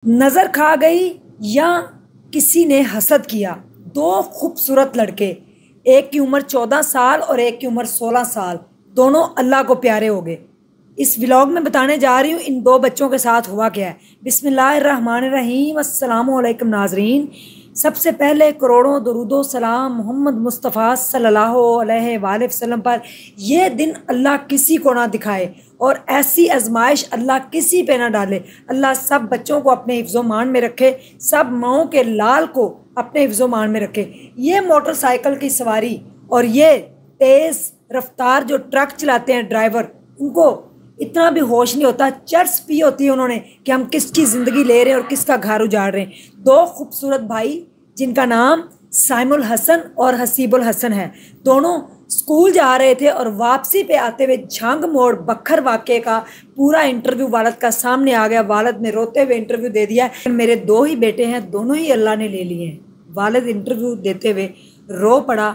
नज़र खा गई या किसी ने हसद किया। दो खूबसूरत लड़के, एक की उम्र 14 साल और एक की उम्र 16 साल, दोनों अल्लाह को प्यारे हो गए। इस व्लॉग में बताने जा रही हूँ इन दो बच्चों के साथ हुआ क्या है। बिस्मिल्लाहिर्रहमानिर्रहीम, अस्सलामु अलैकुम नाजरीन। सबसे पहले करोड़ों दरूदो सलाम मोहम्मद मुस्तफ़ा सल्लल्लाहु अलैहि वसल्लम पर। यह दिन अल्लाह किसी को ना दिखाए और ऐसी आजमाइश अल्लाह किसी पे ना डाले। अल्लाह सब बच्चों को अपने हिफ्ज़ो मान में रखे, सब माओं के लाल को अपने हिफ्ज़ो मान में रखे। ये मोटरसाइकिल की सवारी और ये तेज़ रफ्तार जो ट्रक चलाते हैं ड्राइवर, उनको इतना भी होश नहीं होता, चर्स पी होती है उन्होंने कि हम किसकी ज़िंदगी ले रहे हैं और किसका घर उजाड़ रहे हैं। दो खूबसूरत भाई जिनका नाम साइमुल हसन और हसीबुल हसन है, दोनों स्कूल जा रहे थे और वापसी पे आते हुए झंग मोड़ बखर वाक़े का पूरा इंटरव्यू वालद का सामने आ गया। वालद ने रोते हुए इंटरव्यू दे दिया। मेरे दो ही बेटे हैं, दोनों ही अल्लाह ने ले लिए हैं। वालद इंटरव्यू देते हुए रो पड़ा।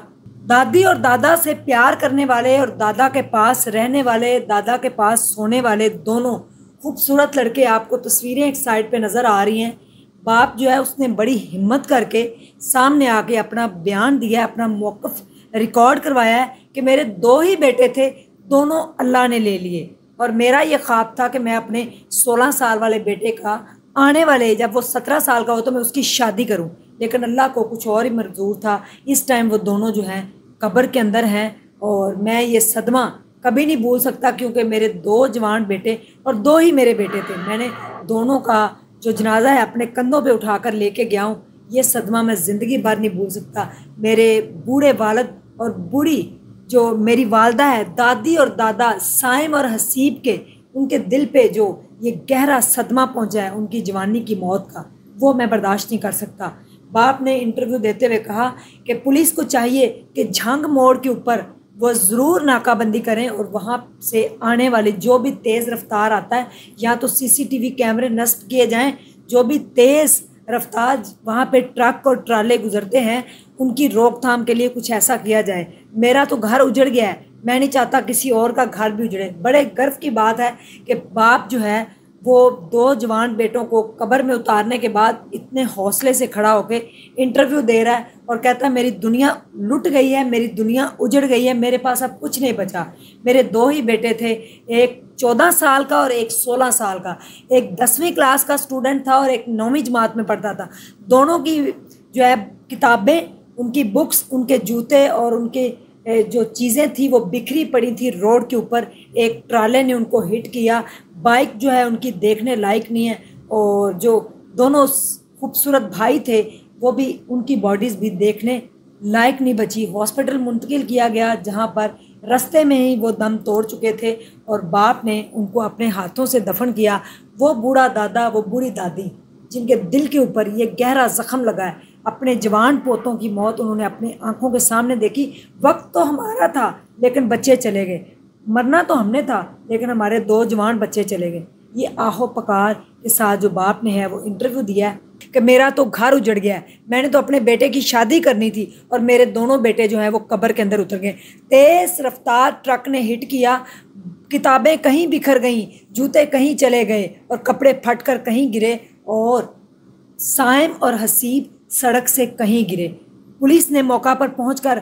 दादी और दादा से प्यार करने वाले और दादा के पास रहने वाले, दादा के पास सोने वाले दोनों खूबसूरत लड़के आपको तस्वीरें एक साइड पे नज़र आ रही हैं। बाप जो है उसने बड़ी हिम्मत करके सामने आके अपना बयान दिया, अपना मौक़िफ़ रिकॉर्ड करवाया है कि मेरे दो ही बेटे थे, दोनों अल्लाह ने ले लिए और मेरा ये ख्वाब था कि मैं अपने 16 साल वाले बेटे का आने वाले जब वो 17 साल का हो तो मैं उसकी शादी करूं, लेकिन अल्लाह को कुछ और ही मंजूर था। इस टाइम वो दोनों जो हैं कब्र के अंदर हैं और मैं ये सदमा कभी नहीं भूल सकता, क्योंकि मेरे दो जवान बेटे और दो ही मेरे बेटे थे। मैंने दोनों का जो जनाजा है अपने कंधों पे उठाकर लेके गया हूँ। ये सदमा मैं ज़िंदगी भर नहीं भूल सकता। मेरे बूढ़े वालिद और बूढ़ी जो मेरी वालदा है, दादी और दादा साइम और हसीब के, उनके दिल पे जो ये गहरा सदमा पहुंचा है उनकी जवानी की मौत का, वो मैं बर्दाश्त नहीं कर सकता। बाप ने इंटरव्यू देते हुए कहा कि पुलिस को चाहिए कि झंग मोड़ के ऊपर वो ज़रूर नाकाबंदी करें और वहाँ से आने वाले जो भी तेज़ रफ्तार आता है या तो सीसीटीवी कैमरे नस्ब किए जाएं। जो भी तेज़ रफ्तार वहाँ पे ट्रक और ट्राले गुजरते हैं उनकी रोकथाम के लिए कुछ ऐसा किया जाए। मेरा तो घर उजड़ गया है, मैं नहीं चाहता किसी और का घर भी उजड़े। बड़े गर्व की बात है कि बाप जो है वो दो जवान बेटों को कब्र में उतारने के बाद इतने हौसले से खड़ा होकर इंटरव्यू दे रहा है और कहता है मेरी दुनिया लुट गई है, मेरी दुनिया उजड़ गई है, मेरे पास अब कुछ नहीं बचा। मेरे दो ही बेटे थे, एक 14 साल का और एक 16 साल का। एक 10वीं क्लास का स्टूडेंट था और एक 9वीं जमात में पढ़ता था। दोनों की जो है किताबें, उनकी बुक्स, उनके जूते और उनके जो चीज़ें थी वो बिखरी पड़ी थी रोड के ऊपर। एक ट्राले ने उनको हिट किया। बाइक जो है उनकी देखने लायक नहीं है और जो दोनों खूबसूरत भाई थे वो भी, उनकी बॉडीज़ भी देखने लायक नहीं बची। हॉस्पिटल मुंतकिल किया गया जहां पर रास्ते में ही वो दम तोड़ चुके थे और बाप ने उनको अपने हाथों से दफन किया। वो बूढ़ा दादा, वो बूढ़ी दादी जिनके दिल के ऊपर ये गहरा ज़ख्म लगा है, अपने जवान पोतों की मौत उन्होंने अपनी आंखों के सामने देखी। वक्त तो हमारा था लेकिन बच्चे चले गए, मरना तो हमने था लेकिन हमारे दो जवान बच्चे चले गए। ये आहो पकार के साथ जो बाप ने है वो इंटरव्यू दिया है कि मेरा तो घर उजड़ गया है, मैंने तो अपने बेटे की शादी करनी थी और मेरे दोनों बेटे जो हैं वो कब्र के अंदर उतर गए। तेज़ रफ्तार ट्रक ने हिट किया, किताबें कहीं बिखर गईं, जूते कहीं चले गए और कपड़े फट कर कहीं गिरे और साइम और हसीब सड़क से कहीं गिरे। पुलिस ने मौका पर पहुंचकर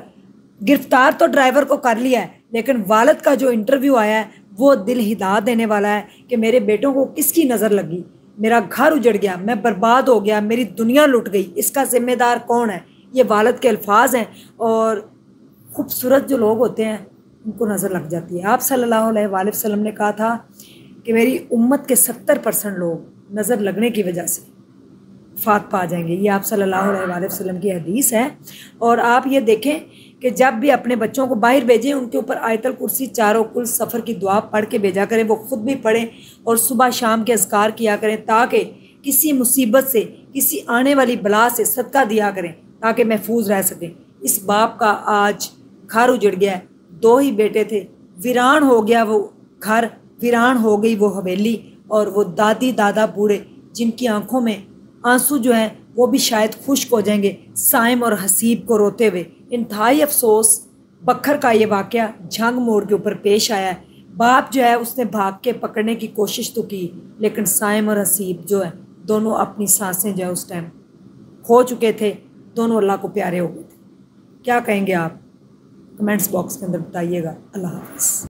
गिरफ्तार तो ड्राइवर को कर लिया है, लेकिन वालिद का जो इंटरव्यू आया है वो दिल हिला देने वाला है कि मेरे बेटों को किसकी नज़र लगी, मेरा घर उजड़ गया, मैं बर्बाद हो गया, मेरी दुनिया लुट गई, इसका जिम्मेदार कौन है। ये वालिद के अल्फाज हैं और खूबसूरत जो लोग होते हैं उनको नज़र लग जाती है। आप सल्लल्लाहु अलैहि वसल्लम ने कहा था कि मेरी उम्मत के 70% लोग नज़र लगने की वजह से फात पा जाएंगे। ये आप सल्लल्लाहु अलैहि वसल्लम की हदीस है। और आप ये देखें कि जब भी अपने बच्चों को बाहर भेजें उनके ऊपर आयतल कुर्सी चारों कुल सफ़र की दुआ पढ़ के भेजा करें, वो ख़ुद भी पढ़ें और सुबह शाम के अज़कार किया करें ताकि किसी मुसीबत से, किसी आने वाली बला से सदका दिया करें ताकि महफूज रह सकें। इस बाप का आज घर उजड़ गया है, दो ही बेटे थे, वीरान हो गया वो घर, वीरान हो गई वो हवेली और वो दादी दादा बूढ़े जिनकी आंखों में आंसू जो हैं वो भी शायद खुश्क हो जाएंगे साइम और हसीब को रोते हुए। इंतहाई अफसोस बखर का ये वाक़या झंग मोड़ के ऊपर पेश आया है। बाप जो है उसने भाग के पकड़ने की कोशिश तो की लेकिन साइम और हसीब जो है दोनों अपनी सांसें जो है उस टाइम खो चुके थे, दोनों अल्लाह को प्यारे हो गए थे। क्या कहेंगे आप? कमेंट्स बॉक्स के अंदर बताइएगा। अल्लाह हाफ़िज़।